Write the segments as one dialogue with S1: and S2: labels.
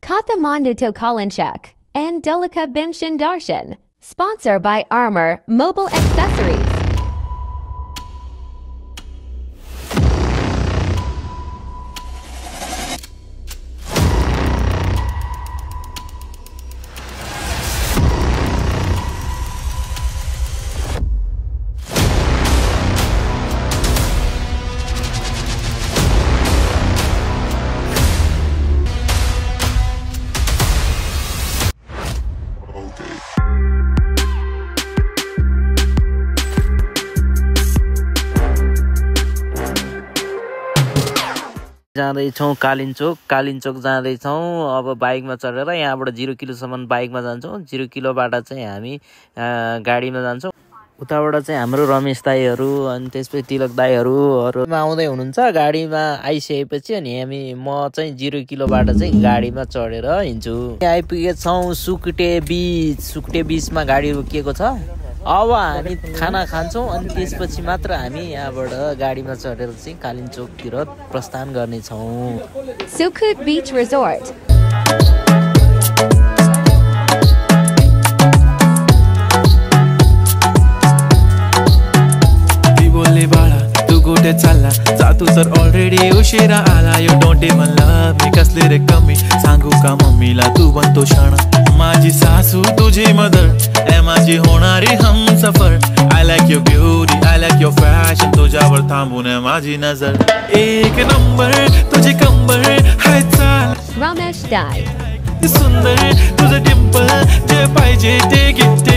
S1: Kathmandu to Kalinchak and Delica Binshin Darshan. Sponsored by Armor Mobile Accessories.
S2: जाँदैछौँ कालिन्चोक जाँदैछौँ। अब बाइकमा चढेर यहाँबाट 0 किलोसम्म बाइकमा जान्छौँ। 0 किलोबाट चाहिँ हामी गाडीमा जान्छौँ। उताबाट चाहिँ हाम्रो रमेश दाईहरू अनि त्यसपछि तिलक दाईहरूमा आउँदै हुनुहुन्छ। गाडीमा आइसकेपछि अनि म चाहिँ 0 किलोबाट चाहिँ गाडीमा चढेर हिँड्छु। आइपुगेछौँ सुकुटे बिचमा गाडी रोकिएको छ। अब हामी खाना खान्छौँ अनि त्यसपछि मात्र हामी यहाँबाट गाडीमा चढेर चाहिँ कालिन्चोकतिर प्रस्थान गर्नेछौँ।
S1: Sukut Beach Resort.
S3: कुठे चालला जा तू तर ऑलरेडी उशिरा आला. You don't even love me कसले रे कमी सांगू का मम्मीला तू बनतो क्षण. माझी सासू तुझी मदर ए माझी होणारी Humsafar. I like your beauty I like your fashion. तुझ्यावर थांबून माझी नजर. एक नंबर तुझी कंबर हाय चाल.
S1: Ramesh Dai.
S3: सुंदर तुझं डिंपल जे पाहिजे टेक इट.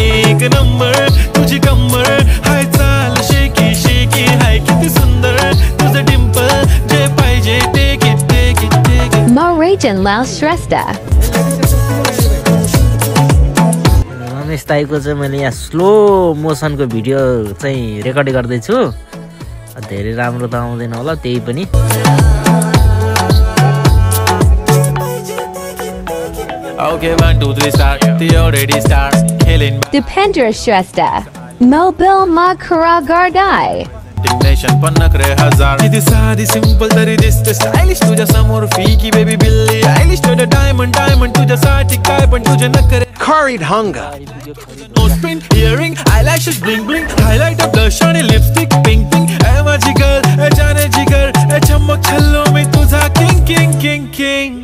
S3: एक नंबर तुझी कंबर हाय चाल. शेकी शेकी हाय किती सुंदर तुझं डिंपल जे पाहिजे take it.
S1: Mauritian Lao Shrestha.
S2: Ramesh दाईको चाहिँ मैले यहाँ स्लो मोसनको भिडियो चाहिँ रेकर्ड गर्दैछु। धेरै राम्रो त आउँदैन होला त्यही पनि।
S3: Okay, 1, 2, 3 start. The already starts killing.
S1: Dipendra Shrestha. Mobile Makara Gardai.
S3: Nation पन्नकरे हजार. किती साधी सिंपल तरी दिसते स्टाइलिश तुझ्या समोर फीकी बेबी बिल्ली. आयलिश तुझं डायमंड तुझ्यासाठी काय पण तुझे नखरे.
S4: Curried hunger.
S3: Nose pin, earring, eyelashes bling bling, highlighter, blush आणि lipstick pink pink. ए माझी girl, ए जाने जिगर, ए चमक छल्लो मी तुझा king.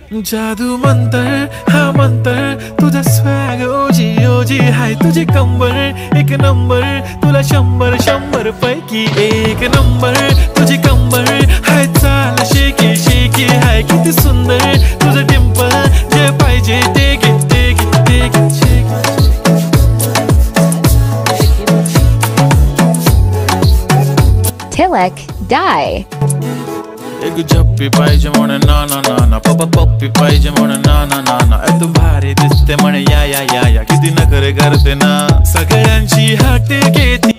S3: जादू मंतर हा मंतर तुझा स्वॅग ओजी हाय. तुझी कंबर एक नंबर तुला 100 पैकी एक नंबर. तुझी कंबर हाय चाल शेकी शेकी हाय. किती सुंदर तुझं डिंपल जे पाहिजे टेक इट.
S1: Tilak Dai.
S3: एक झप्पी पाहिजे म्हणे ना पप्पी पाहिजे म्हणे ना. तू भारी दिसते म्हणे या. किती नखरे करते ना. सगळ्यांची हाट घेती.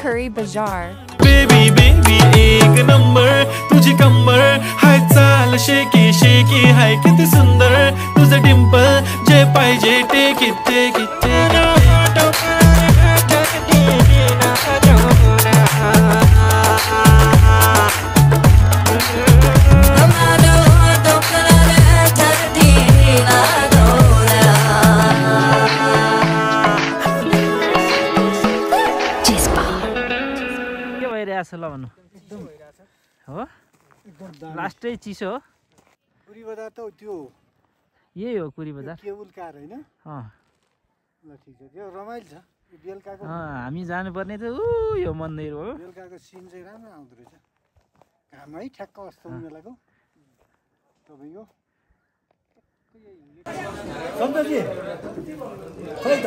S5: Curry Bazaar.
S3: बेबी एक नंबर तुझी कंबर हाय चाल शेकी शेकी हाय. किती सुंदर तुझं डिंपल जे पाहिजे टेक इट.
S2: ल भन्नु हो लास्टै चिसो हो.
S4: कुरी बजार त त्यो
S2: यही हो कुरी बजार.
S4: केबुल कार हैन. ल ठीक छ. त्यो रमाइलो छ. बेलुकाको
S2: हामी जानुपर्ने त यो मन्दिर हो.
S4: बेलुकाको सिन चाहिँ राम्रो आउँदो रहेछ. घाम है ठ्याक्क अस्ताउने बेलाको तपाईको. सम्झी खै त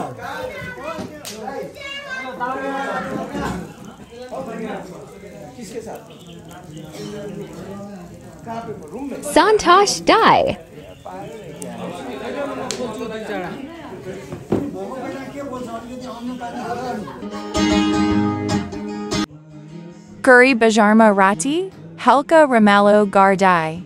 S1: Santosh Dai.
S5: Guri Bajarma Rati, Helka Ramallo Gardai.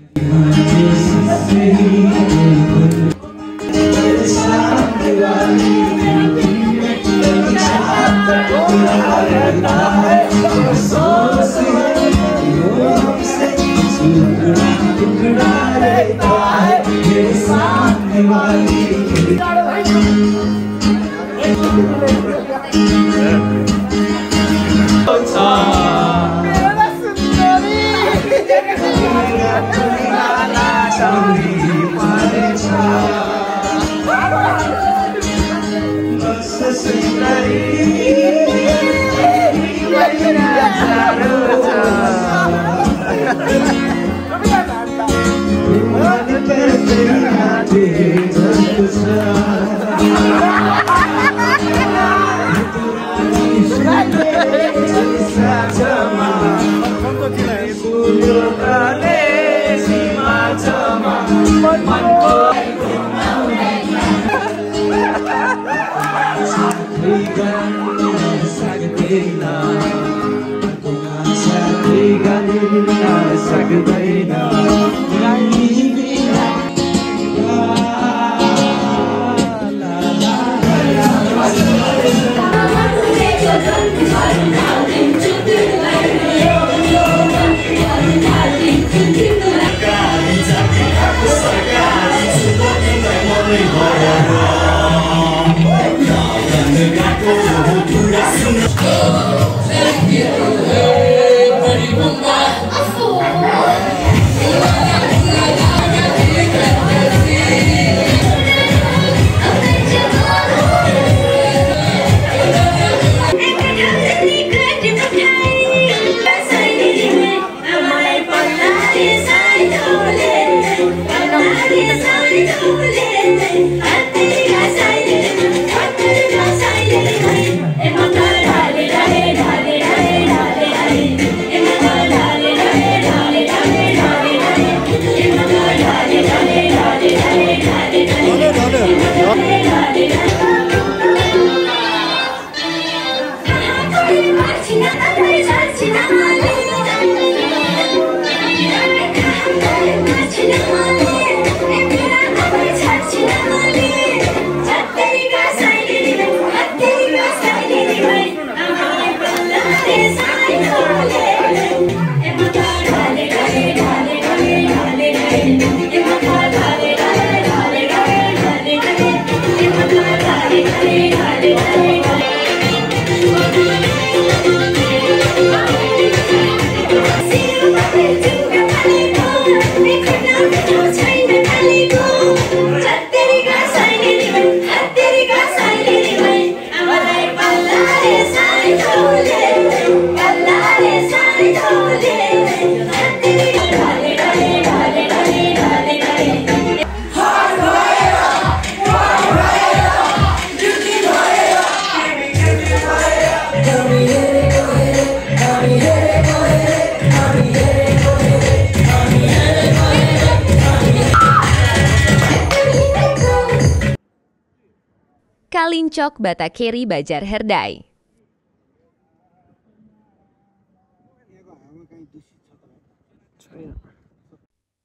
S1: Kalincok Batakeri Bajar Herdai.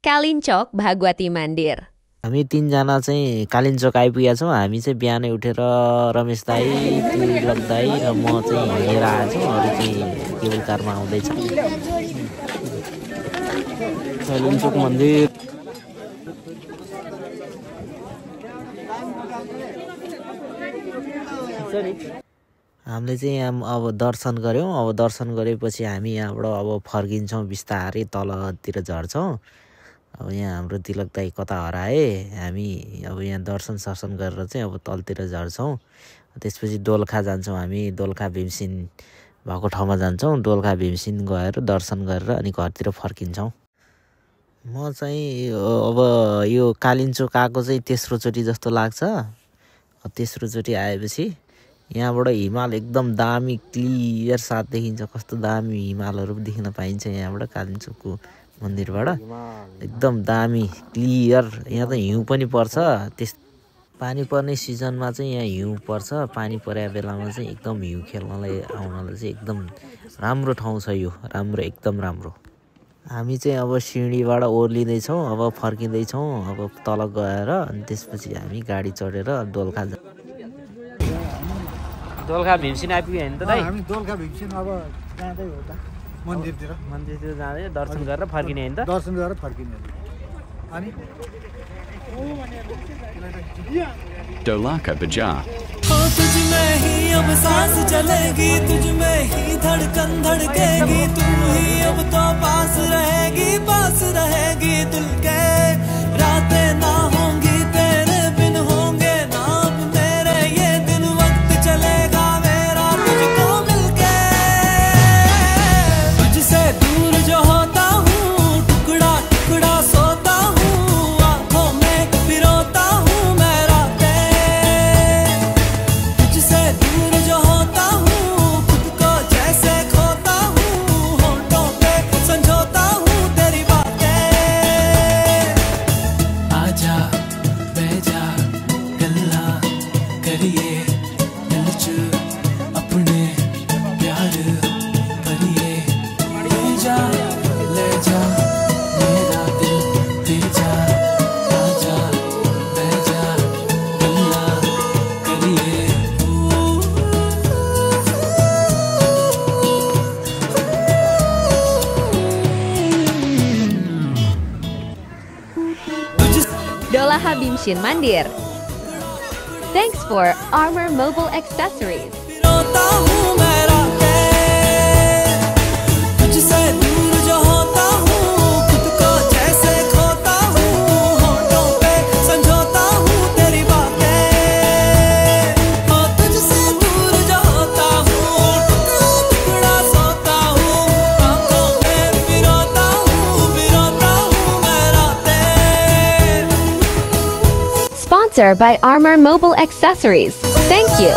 S1: Kalincok Bhagwati Mandir.
S2: हामी तीनजना चाहिँ कालिन्चोक आइपुगेका छौँ। हामी चाहिँ बिहानै उठेर रमेश दाई, तिलक दाई र म चाहिँ हिँडेर आएको छौँ। अरू चाहिँ केबल कारमा आउँदैछ। कालिन्चोक मन्दिर हामीले चाहिँ यहाँ अब दर्शन गऱ्यौँ। अब दर्शन गरेपछि हामी यहाँबाट अब फर्किन्छौँ, बिस्तारै तलतिर झर्छौँ। अब यहाँ हाम्रो तिलक दाई कता हराए। हामी अब यहाँ दर्शन सर्शन गरेर चाहिँ अब तलतिर झर्छौँ। त्यसपछि दोलखा जान्छौँ। हामी दोलखा भीमसेन भएको ठाउँमा जान्छौँ। दोलखा भीमसेन गएर दर्शन गरेर अनि घरतिर फर्किन्छौँ। म चाहिँ अब यो कालिन्चोक आएको चाहिँ तेस्रोचोटि जस्तो लाग्छ। तेस्रोचोटि आएपछि यहाँबाट हिमाल एकदम दामी क्लियर साथ देखिन्छ। कस्तो दामी हिमालहरू देख्न पाइन्छ यहाँबाट कालिन्चोकको मन्दिरबाट। एकदम दामी क्लियर। यहाँ त हिउँ पनि पर्छ। त्यस पानी पर्ने सिजनमा चाहिँ यहाँ हिउँ पर्छ। पानी परेको बेलामा चाहिँ एकदम हिउँ खेल्नलाई आउनलाई चाहिँ एकदम राम्रो ठाउँ छ यो। राम्रो, एकदम राम्रो। हामी चाहिँ अब सिँढीबाट ओर्लिँदैछौँ। अब फर्किँदैछौँ अब तल गएर। अनि त्यसपछि हामी गाडी चढेर दोलखा भीमसेन आइपुग्यो नि त दाइ।
S4: हामी दोलखा भीमसेन अब जाँदै हो त
S2: मन्दिरतिर जाँदै दर्शन गरेर फर्किने नि त।
S4: दर्शन गरेर फर्किने। अनि
S6: Dolaka Bajar.
S3: तुझ में ही अब सांस चलेगी, तुझ में ही धड़कन धड़केगी, तू ही अब तो पास रहेगी दिल के। रातें ना होंगी तेरे बिन, होंगे ना अब मेरे ये दिन, वक्त चलेगा मेरा तुझको मिलके। तुझसे दूर जो होता हूँ, टुकड़ा टुकड़ा सोता हूँ, आंखों में पिरोता हूँ मैं रातें। तुझसे दूर जो होता हूँ, खुद को जैसे खोता हूँ, होठों पे संजोता हूँ तेरी बातें। आजा बैजा गल्ला करिए, दिल च अपने प्यार करिए। ले जा मेरा दिल दे जा, आजा बैजा गल्ला करिए।
S1: Dolaha Bimshin Mandir. Thanks for Armor Mobile Accessories.
S3: पिरोता हूँ मैं रातें, तुझसे दूर जो होता हूँ, खुद को जैसे खोता हूँ, होठों पे संजोता हूँ तेरी बातें। हाँ तुझसे दूर जो होता हूँ, टुकड़ा टुकड़ा सोता हूँ, आंखों में पिरोता हूँ मैं रातें।
S1: Sponsored by Armor Mobile Accessories. Thank you.